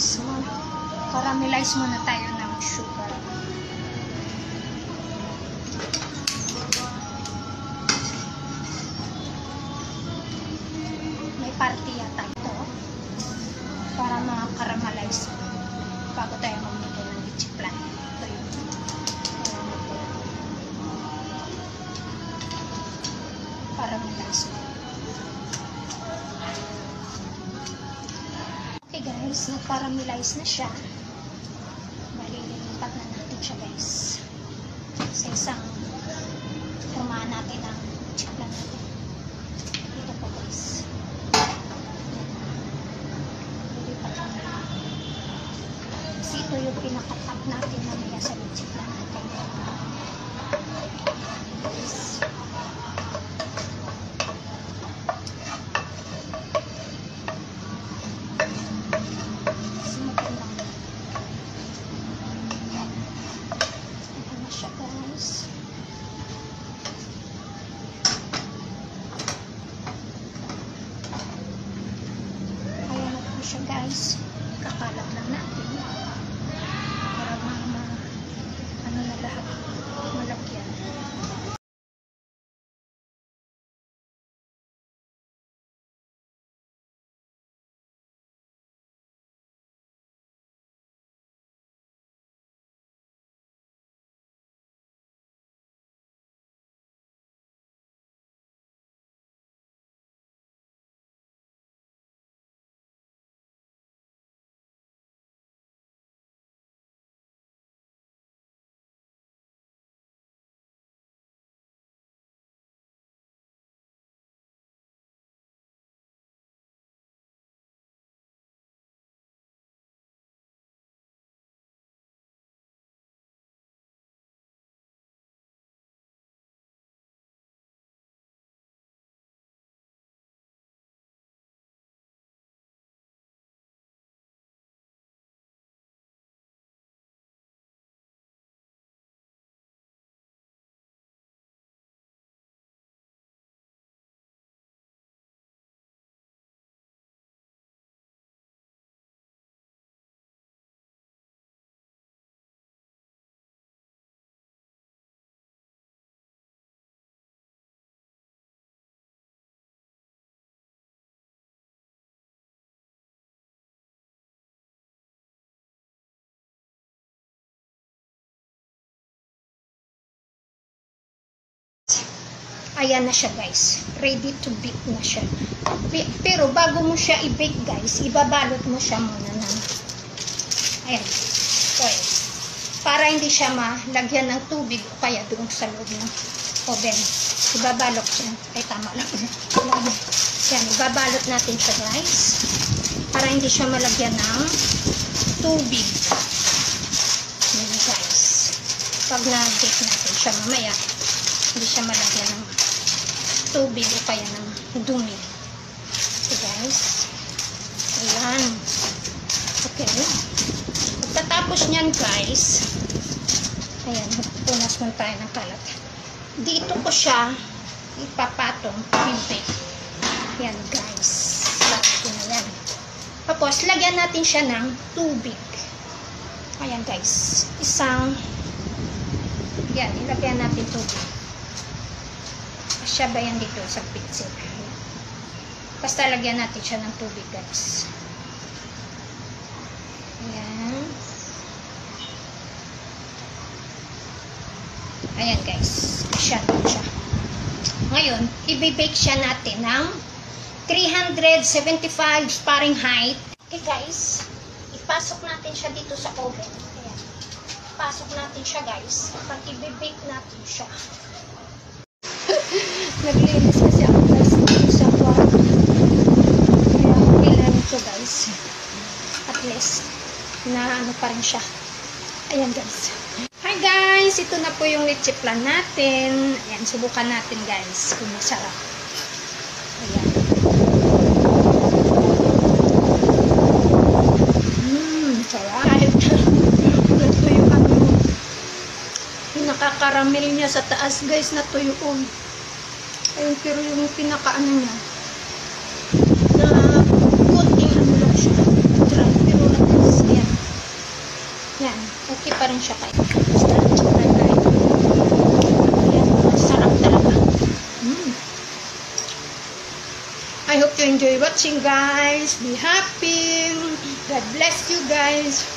guys, caramelize muna tayo ng sugar. May party yata ito para ma-caramelize bago tayo magluto ng leche plan. Ito yun. Caramelize. Okay guys, nag-caramelize na siya. Malilipat na natin siya guys sa isang formahan natin ang chikla natin. Dito po guys. Lilipat lang natin. Kasi ito yung pinaka-top natin mamaya sa chikla natin. Guys. Siya guys, kakalat lang natin para ano na lahat malagyan. Ayan na siya guys, ready to bake na siya. Pero bago mo siya i-bake guys, ibabalot mo siya muna ng ayan, oil. Para hindi siya malagyan ng tubig o kaya doon sa loob ng oven. Ibabalot siya. Ay tama lang. Yan, ibabalot natin siya guys. Para hindi siya malagyan ng tubig. Yan guys. Pag na-bake natin siya mamaya, hindi siya malagyan ng tubig o kaya ng dumi. Okay guys. Ayan. Okay. Pagkatapos niyan guys, ayan, punas mo tayo ng kalat. Dito ko siya ipapatong i-bake. Ayan guys. Lagi na yan. Tapos, lagyan natin siya ng tubig. Ayan guys. Yan, ilagyan natin tubig. Siya ba yan dito sa pizza? Basta lagyan natin siya ng tubig guys. Ayan. Ayan guys. Siya. Ngayon, i-bake siya natin ng 375 Fahrenheit. Okay guys. Ipasok natin siya dito sa oven. Ayan. Pasok natin siya guys. Pag i-bake natin siya. Naglinis kasi ako guys sa kwarto. Kaya okay lang ito guys. At least na ano pa rin siya. Ayan guys. Hi guys! Ito na po yung leche plan natin. Ayan, subukan natin guys kung masarap. Ayan. Sarap. Kahit ito yung ano, yung nakakaramel niya sa taas guys na tuyuon. Ayun, pero yung pinakaano niya na kunting ano lang siya. Dry, pero at least okay pa rin siya kayo. Basta tsura guys. Ayan, masarap talaga. I hope you enjoy watching guys. Be happy. God bless you guys.